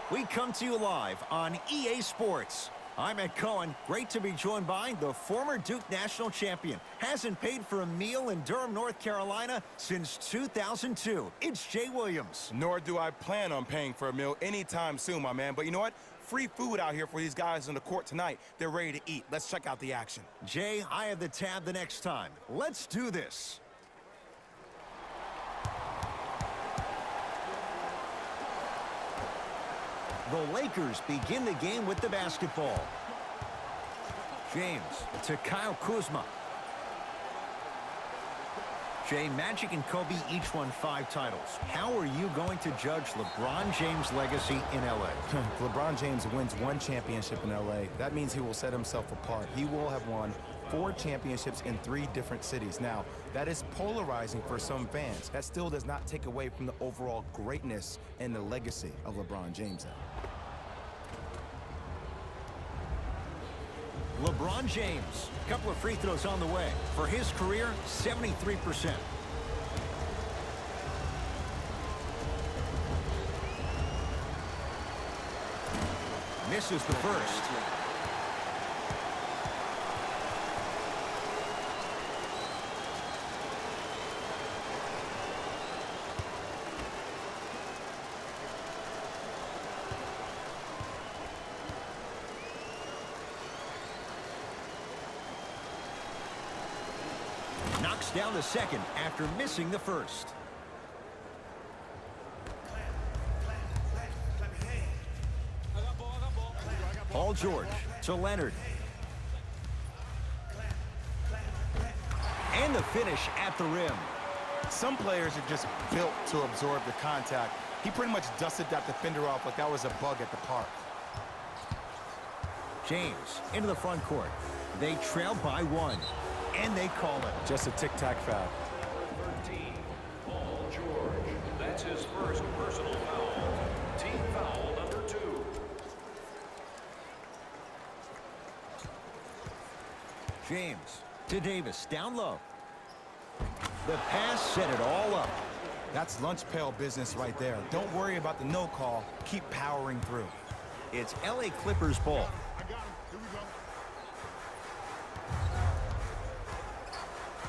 We come to you live on EA Sports. I'm Ed Cohen. Great to be joined by the former Duke national champion. Hasn't paid for a meal in Durham, North Carolina since 2002. It's Jay Williams. Nor do I plan on paying for a meal anytime soon, my man. But you know what? Free food out here for these guys on the court tonight. They're ready to eat. Let's check out the action. Jay, I have the tab the next time. Let's do this. The Lakers begin the game with the basketball. James to Kyle Kuzma. Jay, Magic and Kobe each won 5 titles. How are you going to judge LeBron James' legacy in L.A.? If LeBron James wins 1 championship in L.A., that means he will set himself apart. He will have won 4 championships in 3 different cities. Now, that is polarizing for some fans. That still does not take away from the overall greatness and the legacy of LeBron James. LeBron James, a couple of free throws on the way. For his career, 73%. Misses the first. Knocks down the second after missing the first. Paul George to Leonard. And the finish at the rim. Some players are just built to absorb the contact. He pretty much dusted that defender off like that was a bug at the park. James into the front court. They trail by 1. And they call it. Just a tic-tac foul. 13, Paul George. That's his first personal foul. Team foul number 2. James to Davis, down low. The pass set it all up. That's lunch pail business right there. Don't worry about the no call. Keep powering through. It's LA Clippers ball.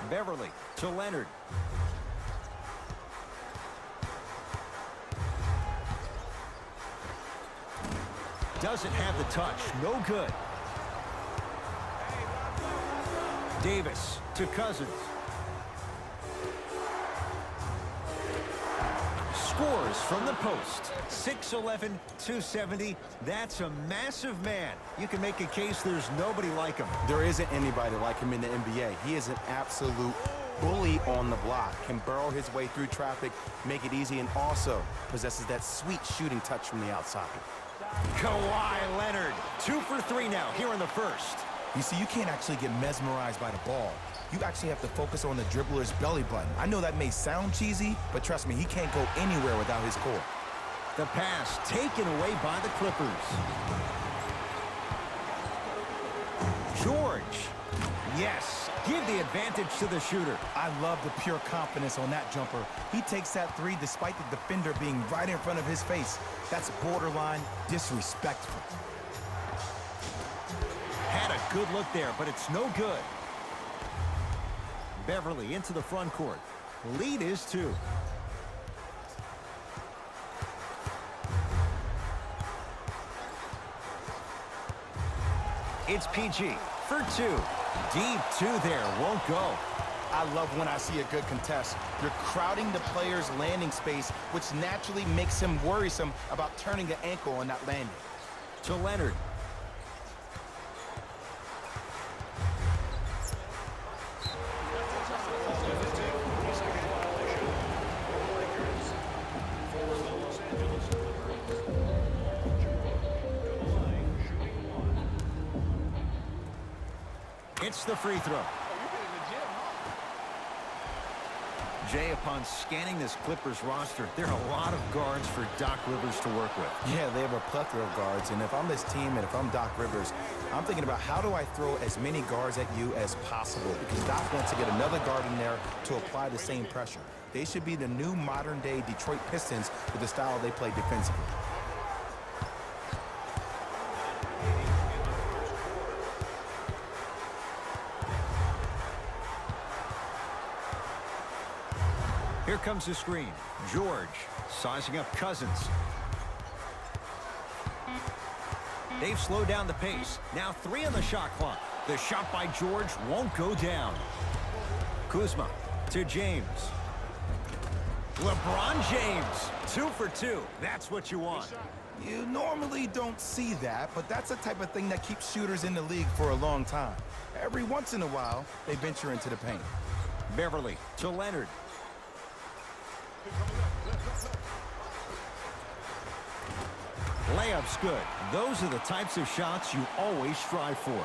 Beverly to Leonard. Doesn't have the touch. No good. Davis to Cousins. Scores from the post. 6'11", 270. That's a massive man. You can make a case there's nobody like him. There isn't anybody like him in the NBA. He is an absolute bully on the block. Can burrow his way through traffic, make it easy, and also possesses that sweet shooting touch from the outside. Kawhi Leonard. 2 for 3 now here in the first. You see, you can't actually get mesmerized by the ball. You actually have to focus on the dribbler's belly button. I know that may sound cheesy, but trust me, he can't go anywhere without his core. The pass taken away by the Clippers. George. Yes, give the advantage to the shooter. I love the pure confidence on that jumper. He takes that 3 despite the defender being right in front of his face. That's borderline disrespectful. Had a good look there, but it's no good. Beverly into the front court. Lead is 2. It's PG for 2. Deep 2 there, won't go. I love when I see a good contest. You're crowding the player's landing space, which naturally makes him worrisome about turning the ankle on that landing. To Leonard. It's the free throw. Jay, upon scanning this Clippers roster, there are a lot of guards for Doc Rivers to work with. Yeah, they have a plethora of guards, and if I'm this team and if I'm Doc Rivers, I'm thinking about how do I throw as many guards at you as possible, because Doc wants to get another guard in there to apply the same pressure. They should be the new modern-day Detroit Pistons with the style they play defensively. Here comes the screen. George sizing up Cousins. They've slowed down the pace. Now 3 on the shot clock. The shot by George won't go down. Kuzma to James. LeBron James, 2 for 2. That's what you want. You normally don't see that, but that's the type of thing that keeps shooters in the league for a long time. Every once in a while, they venture into the paint. Beverly to Leonard. Layup's good. Those are the types of shots you always strive for.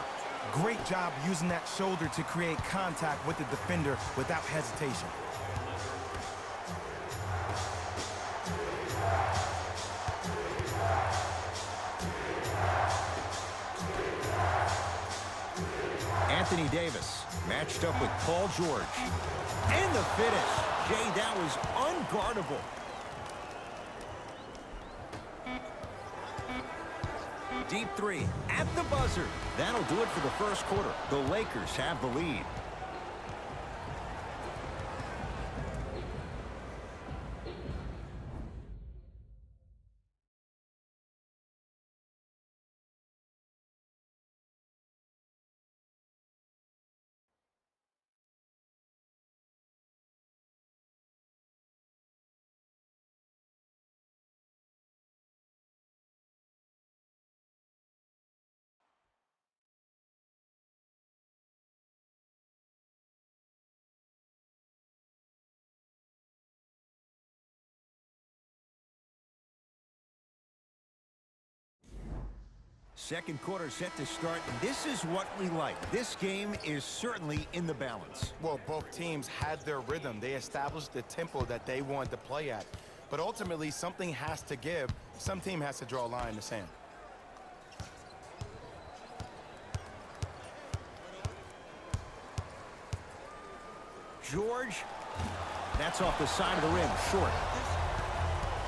Great job using that shoulder to create contact with the defender without hesitation. Anthony Davis matched up with Paul George. And the finish. Jay, that was unguardable. Deep 3 at the buzzer. That'll do it for the first quarter. The Lakers have the lead. Second quarter set to start. This is what we like. This game is certainly in the balance. Well, both teams had their rhythm. They established the tempo that they wanted to play at. But ultimately, something has to give. Some team has to draw a line in the sand. George, that's off the side of the rim, short.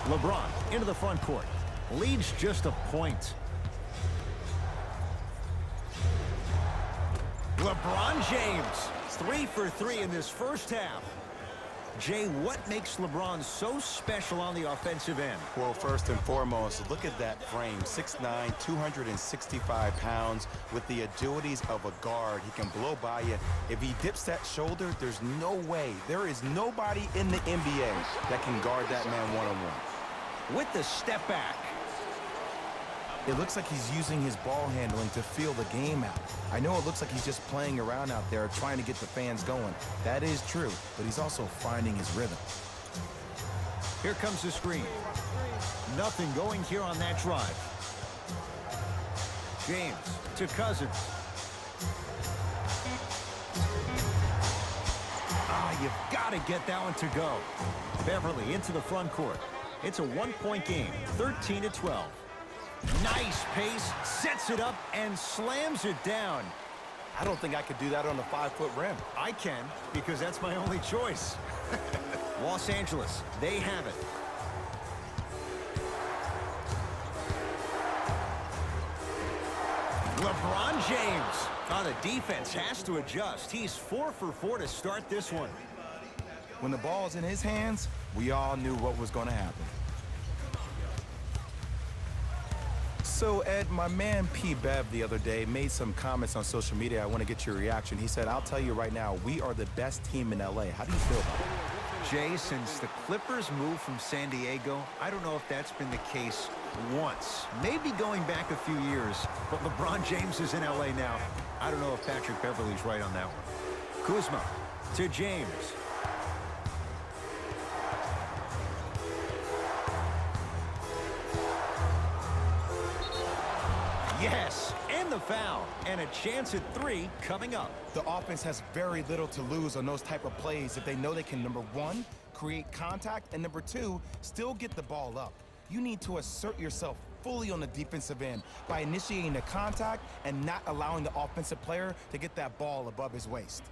LeBron into the front court. Leads just a point. LeBron James, 3 for 3 in this first half. Jay, what makes LeBron so special on the offensive end? Well, first and foremost, look at that frame. 6'9", 265 pounds with the agilities of a guard. He can blow by you. If he dips that shoulder, there's no way. There is nobody in the NBA that can guard that man one-on-one. With the step back. It looks like he's using his ball handling to feel the game out. I know it looks like he's just playing around out there trying to get the fans going. That is true, but he's also finding his rhythm. Here comes the screen. Nothing going here on that drive. James to Cousins. You've got to get that one to go. Beverly into the front court. It's a one-point game, 13-12. Nice pace, sets it up, and slams it down. I don't think I could do that on a 5-foot rim. I can, because that's my only choice. Los Angeles, they have it. LeBron James. The defense has to adjust. He's 4 for 4 to start this one. When the ball's in his hands, we all knew what was going to happen. So, Ed, my man P. Bev the other day made some comments on social media. I want to get your reaction. He said, I'll tell you right now, we are the best team in L.A. How do you feel about it? Jay, since the Clippers moved from San Diego, I don't know if that's been the case once. Maybe going back a few years, but LeBron James is in L.A. now. I don't know if Patrick Beverly's right on that one. Kuzma to James. Yes, and the foul, and a chance at 3 coming up. The offense has very little to lose on those type of plays if they know they can, number 1, create contact, and number 2, still get the ball up. You need to assert yourself fully on the defensive end by initiating the contact and not allowing the offensive player to get that ball above his waist.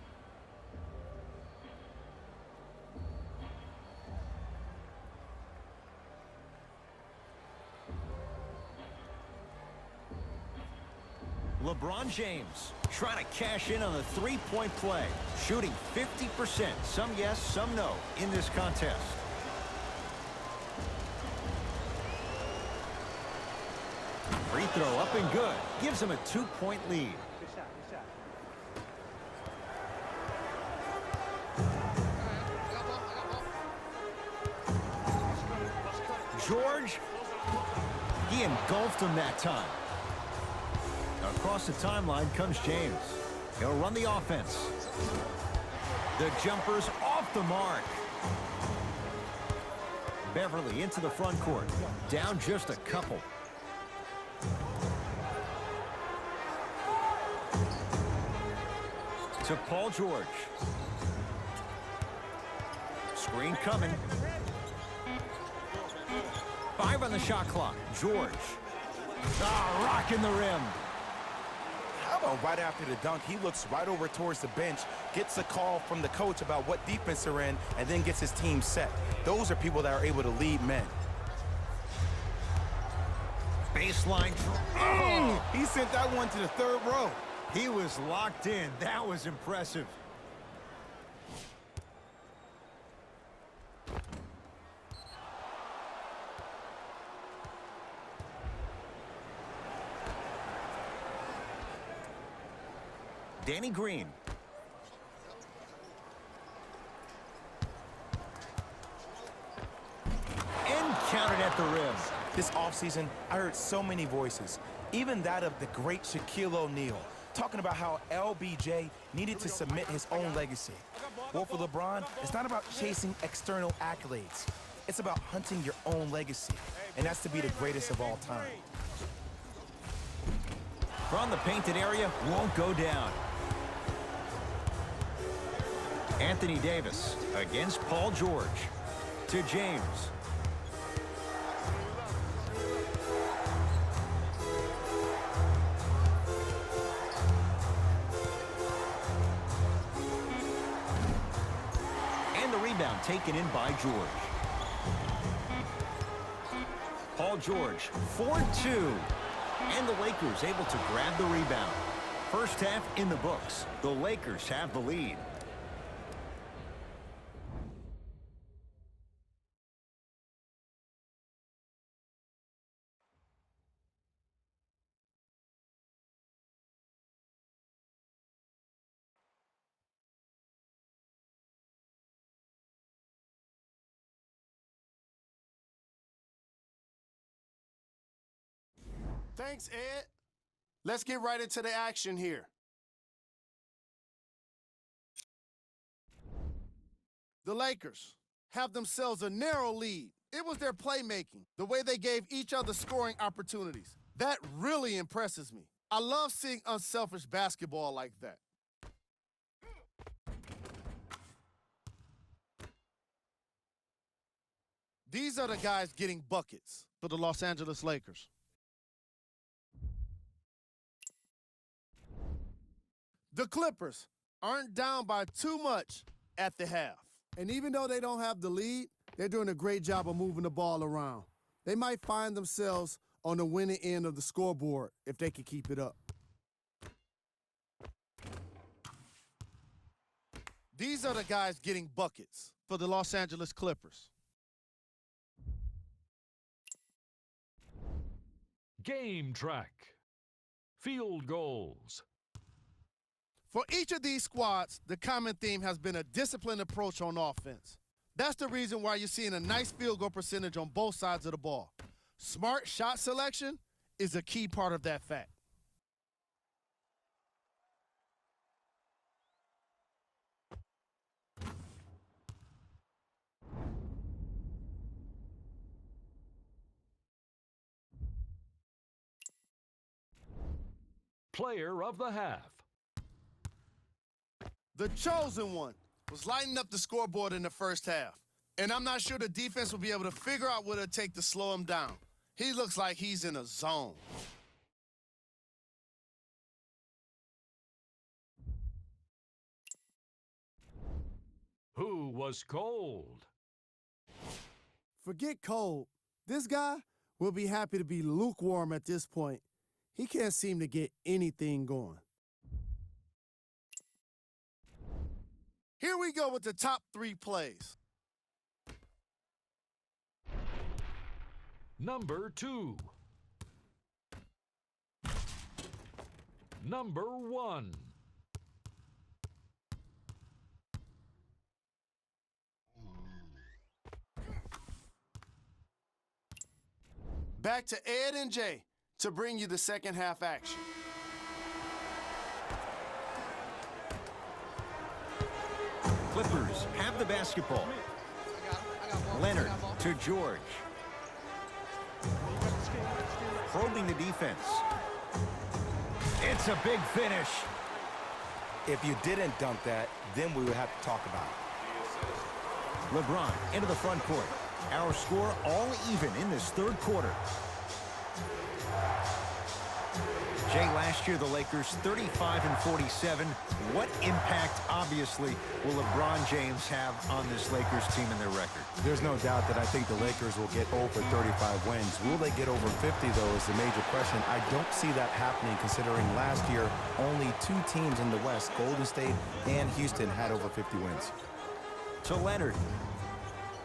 LeBron James trying to cash in on the three-point play. Shooting 50%. Some yes, some no in this contest. Free throw up and good. Gives him a 2-point lead. George, he engulfed him that time. Across the timeline comes James. He'll run the offense. The jumper's off the mark. Beverly into the front court. Down just a couple. To Paul George. Screen coming. 5 on the shot clock. George. Rocking the rim. How about right after the dunk, he looks right over towards the bench, gets a call from the coach about what defense they're in, and then gets his team set. Those are people that are able to lead men. Baseline. He sent that one to the third row. He was locked in. That was impressive. Danny Green. And counted at the rim. This offseason, I heard so many voices, even that of the great Shaquille O'Neal, talking about how LBJ needed to submit his own legacy. Well, for LeBron, it's not about chasing external accolades. It's about hunting your own legacy, and that's to be the greatest of all time. From the painted area, won't go down. Anthony Davis against Paul George. To James. And the rebound taken in by George. Paul George, 4-2. And the Lakers able to grab the rebound. First half in the books. The Lakers have the lead. Thanks, Ed. Let's get right into the action here. The Lakers have themselves a narrow lead. It was their playmaking, the way they gave each other scoring opportunities. That really impresses me. I love seeing unselfish basketball like that. These are the guys getting buckets for the Los Angeles Lakers. The Clippers aren't down by too much at the half. And even though they don't have the lead, they're doing a great job of moving the ball around. They might find themselves on the winning end of the scoreboard if they can keep it up. These are the guys getting buckets for the Los Angeles Clippers. Game track. Field goals. For each of these squads, the common theme has been a disciplined approach on offense. That's the reason why you're seeing a nice field goal percentage on both sides of the ball. Smart shot selection is a key part of that fact. Player of the half. The chosen one was lighting up the scoreboard in the first half. And I'm not sure the defense will be able to figure out what it'll take to slow him down. He looks like he's in a zone. Who was cold? Forget cold. This guy will be happy to be lukewarm at this point. he can't seem to get anything going. Here we go with the top 3 plays. Number 2. Number 1. Back to Ed and Jay to bring you the second half action. Clippers have the basketball. Leonard to George. Probing the defense. It's a big finish. If you didn't dunk that, then we would have to talk about it. LeBron into the front court. Our score all even in this third quarter. Jay, last year the Lakers 35 and 47. What impact, obviously, will LeBron James have on this Lakers team and their record? There's no doubt that I think the Lakers will get over 35 wins. Will they get over 50, though, is the major question. I don't see that happening, considering last year only 2 teams in the West, Golden State and Houston, had over 50 wins. To Leonard.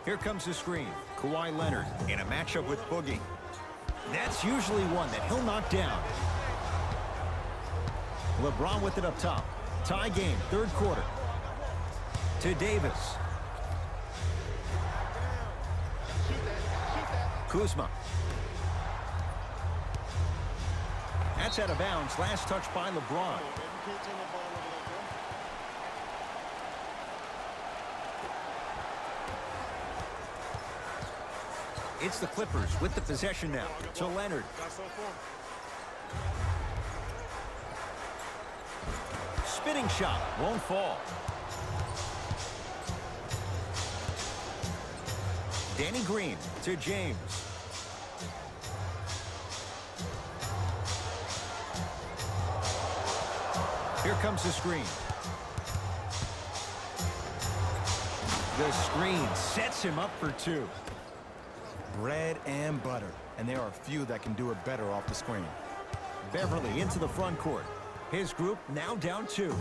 Here comes the screen. Kawhi Leonard in a matchup with Boogie. That's usually one that he'll knock down. LeBron with it up top. Tie game, third quarter. To Davis. Kuzma. That's out of bounds. Last touch by LeBron. It's the Clippers with the possession now. To Leonard. Spinning shot. Won't fall. Danny Green to James. Here comes the screen. The screen sets him up for 2. Bread and butter, and there are few that can do it better off the screen. Beverly into the front court. His group now down 2.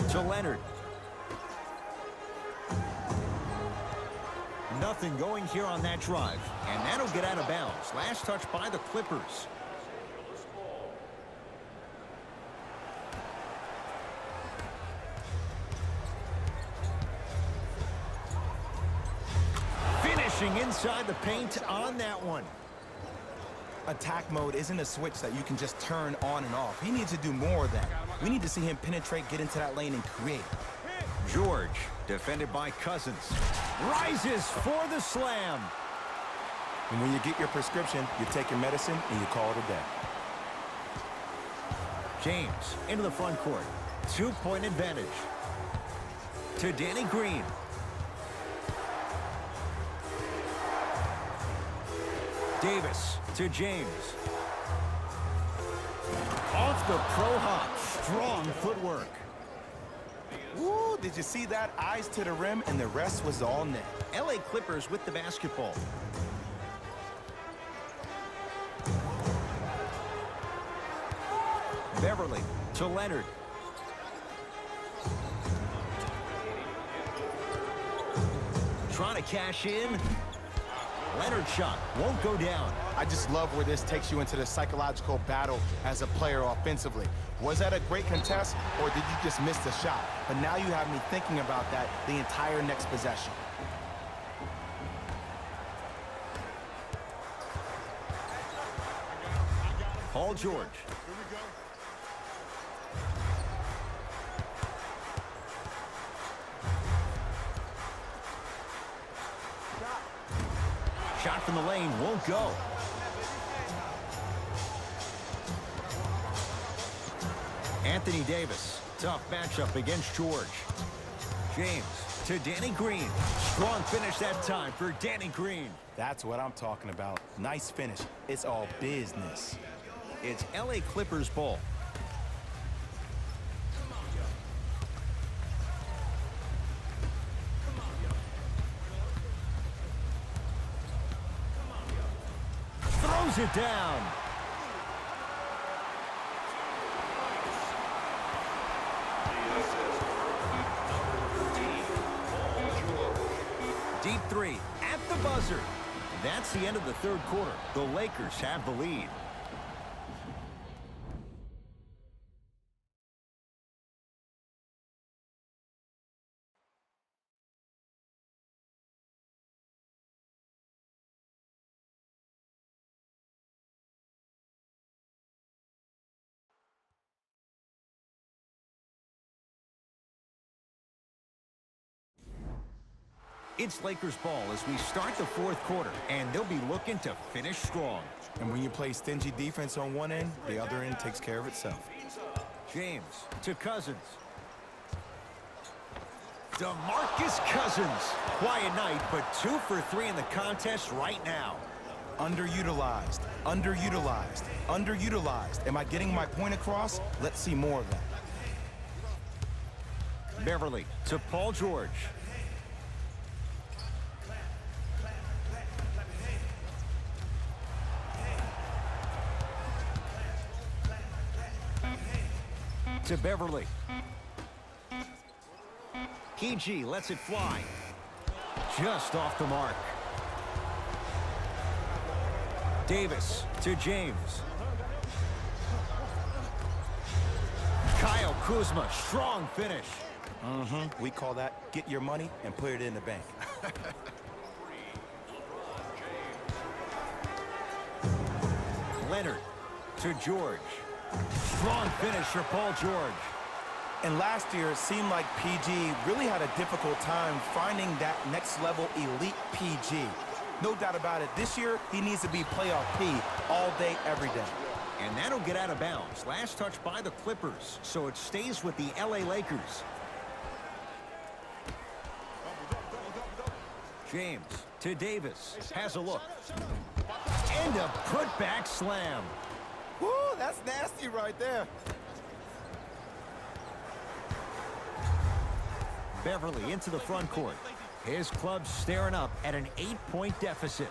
To Leonard. Nothing going here on that drive, and that'll get out of bounds. Last touch by the Clippers. Finishing inside the paint on that one. Attack mode isn't a switch that you can just turn on and off. He needs to do more of that. We need to see him penetrate, get into that lane, and create. George, defended by Cousins, rises for the slam. And when you get your prescription, you take your medicine, and you call it a day. James into the front court. 2-point advantage. To Danny Green. Davis to James. Off the pro hop. Strong footwork. Woo, did you see that? Eyes to the rim, and the rest was all net. LA Clippers with the basketball. Beverly to Leonard. Trying to cash in. Leonard's shot won't go down. I just love where this takes you into the psychological battle as a player offensively. Was that a great contest, or did you just miss the shot? But now you have me thinking about that the entire next possession. Paul George. Shot from the lane won't go. Anthony Davis, tough matchup against George. James to Danny Green. Strong finish that time for Danny Green. That's what I'm talking about. Nice finish. It's all business. It's LA Clippers ball. lays it down. The assist. Number 13, Paul George. Deep three at the buzzer. That's the end of the third quarter. The Lakers have the lead. It's Lakers ball as we start the fourth quarter, and they'll be looking to finish strong. And when you play stingy defense on one end, the other end takes care of itself. James to Cousins. DeMarcus Cousins. Quiet night, but 2 for 3 in the contest right now. Underutilized, underutilized, underutilized. Am I getting my point across? Let's see more of that. Beverly to Paul George. To Beverly. PG lets it fly. Just off the mark. Davis to James. Kyle Kuzma, strong finish. We call that get your money and put it in the bank. Leonard to George. Strong finish for Paul George. And last year, it seemed like PG really had a difficult time finding that next level elite PG. No doubt about it, this year, he needs to be playoff P all day, every day. And that'll get out of bounds. Last touch by the Clippers, so it stays with the LA Lakers. James to Davis. Has a look. And a putback slam. Woo, that's nasty right there. Beverly into the front court. His club staring up at an 8-point deficit.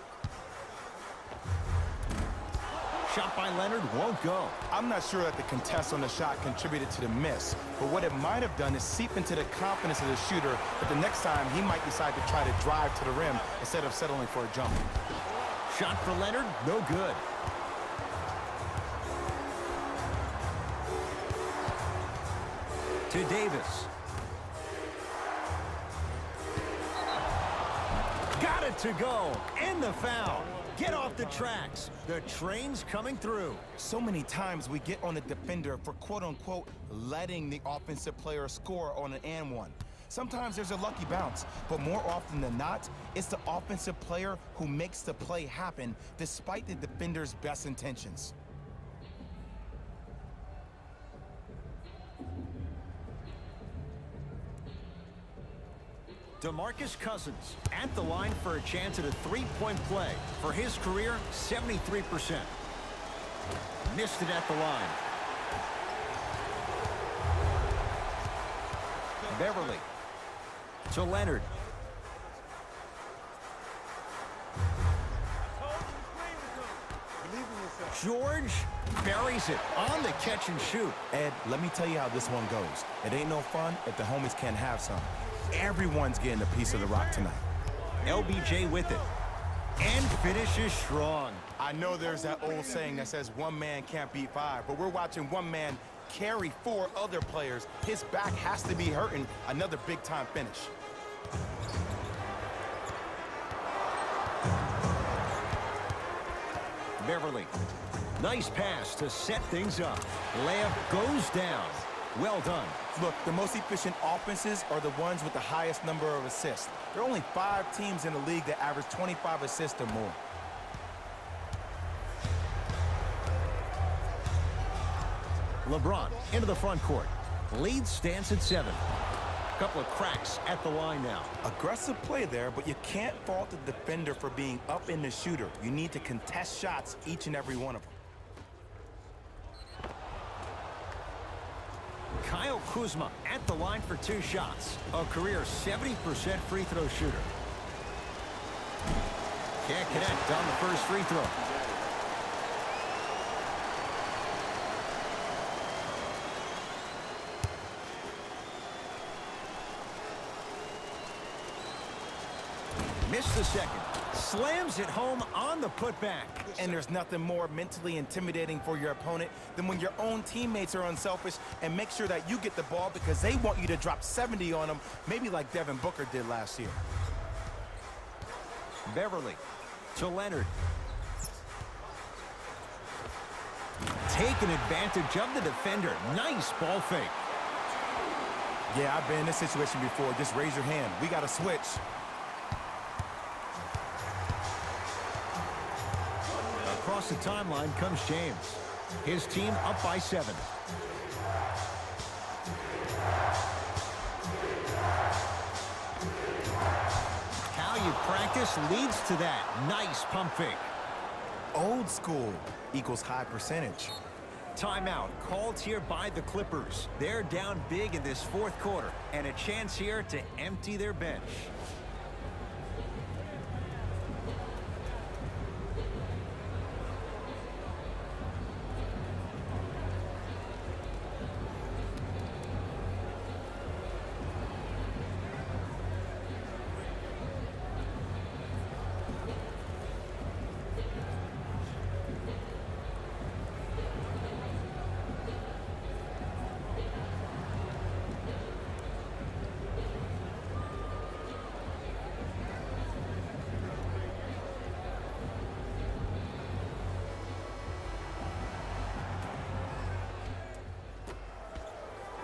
Shot by Leonard won't go. I'm not sure that the contest on the shot contributed to the miss, but what it might have done is seep into the confidence of the shooter that the next time he might decide to try to drive to the rim instead of settling for a jump. Shot for Leonard, no good. To Davis. Got it to go. And the foul. Get off the tracks. The train's coming through. So many times we get on the defender for quote-unquote letting the offensive player score on an and one. Sometimes there's a lucky bounce, but more often than not, it's the offensive player who makes the play happen despite the defender's best intentions. DeMarcus Cousins at the line for a chance at a three-point play. For his career, 73%. Missed it at the line. Beverly to Leonard. George buries it on the catch and shoot. Ed, let me tell you how this one goes. It ain't no fun if the homies can't have some. Everyone's getting a piece of the rock tonight. LBJ with it. And finishes strong. I know there's that old saying that says one man can't beat five, but we're watching one man carry four other players. His back has to be hurting. Another big-time finish. Beverly. Nice pass to set things up. Layup goes down. Well done. Look, the most efficient offenses are the ones with the highest number of assists. There are only 5 teams in the league that average 25 assists or more. LeBron into the front court. Lead stands at 7. Couple of cracks at the line now. Aggressive play there, but you can't fault the defender for being up in the shooter. You need to contest shots, each and every one of them. Kyle Kuzma at the line for 2 shots. A career 70% free throw shooter. Can't connect on the first free throw. Missed the second. Slams it home on the putback. And there's nothing more mentally intimidating for your opponent than when your own teammates are unselfish and make sure that you get the ball because they want you to drop 70 on them, maybe like Devin Booker did last year. Beverly to Leonard. Taking advantage of the defender. Nice ball fake. Yeah, I've been in this situation before. Just raise your hand. We got to switch. Across the timeline comes James. His team up by 7. How you practice leads to that. Nice pump fake. Old school equals high percentage. Timeout called here by the Clippers. They're down big in this fourth quarter, and a chance here to empty their bench.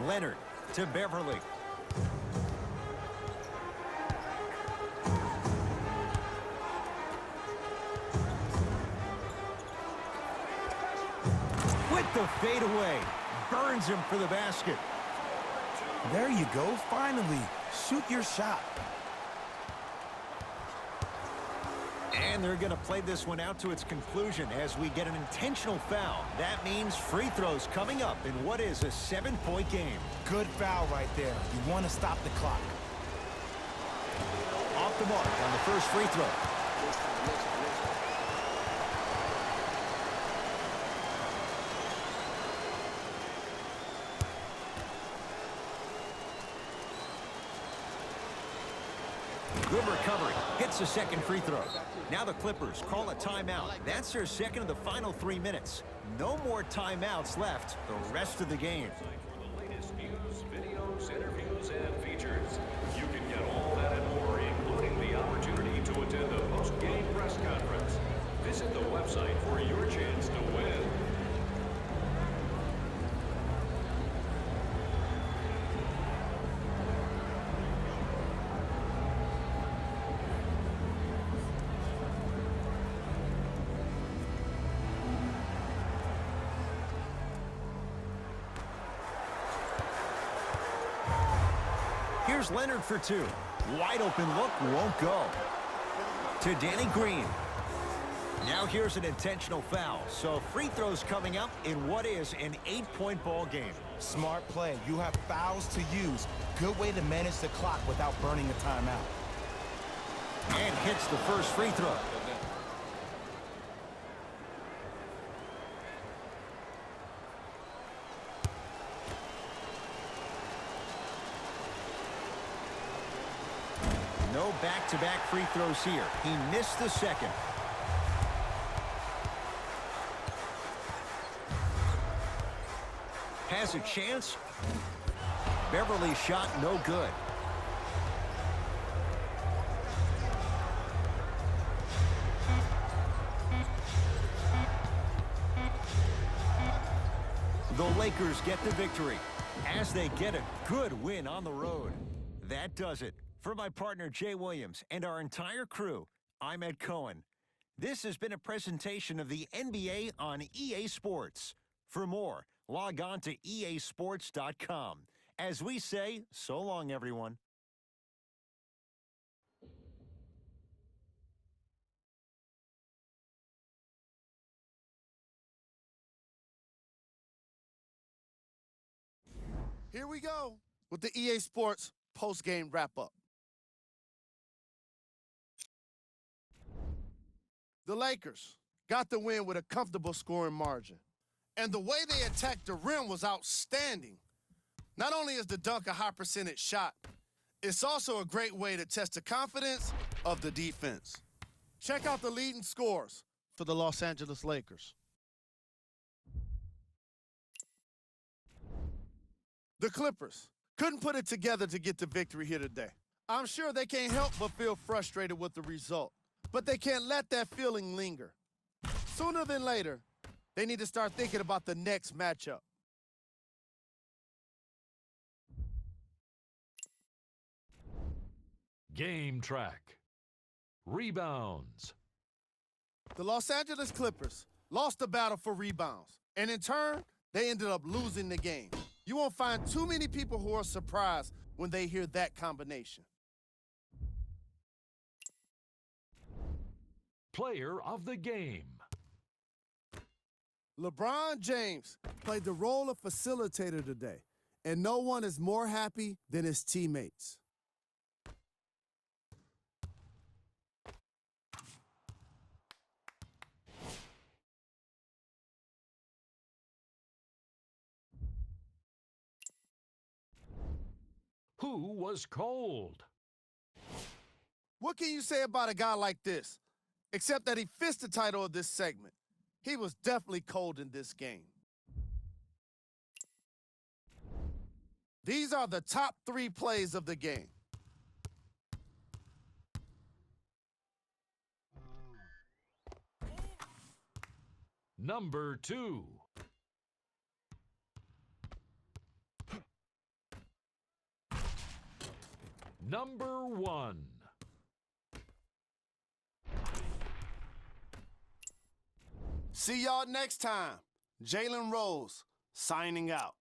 Leonard to Beverly. With the fadeaway. Burns him for the basket. There you go. Finally, shoot your shot. And they're going to play this one out to its conclusion as we get an intentional foul. That means free throws coming up in what is a 7-point game. Good foul right there. You want to stop the clock. Off the mark on the first free throw. Good recovery. Hits the second free throw. Now the Clippers call a timeout. That's their second of the final 3 minutes. No more timeouts left the rest of the game. For the latest news, videos, interviews, and features. You can get all that and more, including the opportunity to attend the post-game press conference. Visit the website for your chance to win. Here's Leonard for 2. Wide open look, won't go. To Danny Green. Now here's an intentional foul. So free throws coming up in what is an 8-point ball game. Smart play. You have fouls to use. Good way to manage the clock without burning a timeout. And hits the first free throw. No back-to-back free throws here. He missed the second. Has a chance. Beverly's shot no good. The Lakers get the victory as they get a good win on the road. That does it. For my partner Jay Williams and our entire crew, I'm Ed Cohen. This has been a presentation of the NBA on EA Sports. For more, log on to easports.com. As we say, so long, everyone. Here we go with the EA Sports post-game wrap-up. The Lakers got the win with a comfortable scoring margin. And the way they attacked the rim was outstanding. Not only is the dunk a high percentage shot, It's also a great way to test the confidence of the defense. Check out the leading scores for the Los Angeles Lakers. The Clippers couldn't put it together to get the victory here today. I'm sure they can't help but feel frustrated with the result, but they can't let that feeling linger. Sooner than later, they need to start thinking about the next matchup. Game track. Rebounds. The Los Angeles Clippers lost the battle for rebounds, and in turn, they ended up losing the game. You won't find too many people who are surprised when they hear that combination. Player of the game. LeBron James played the role of facilitator today, and no one is more happy than his teammates. Who was cold? What can you say about a guy like this? Except that he fits the title of this segment. He was definitely cold in this game. These are the top 3 plays of the game. Number 2. Number 1. See y'all next time. Jalen Rose signing out.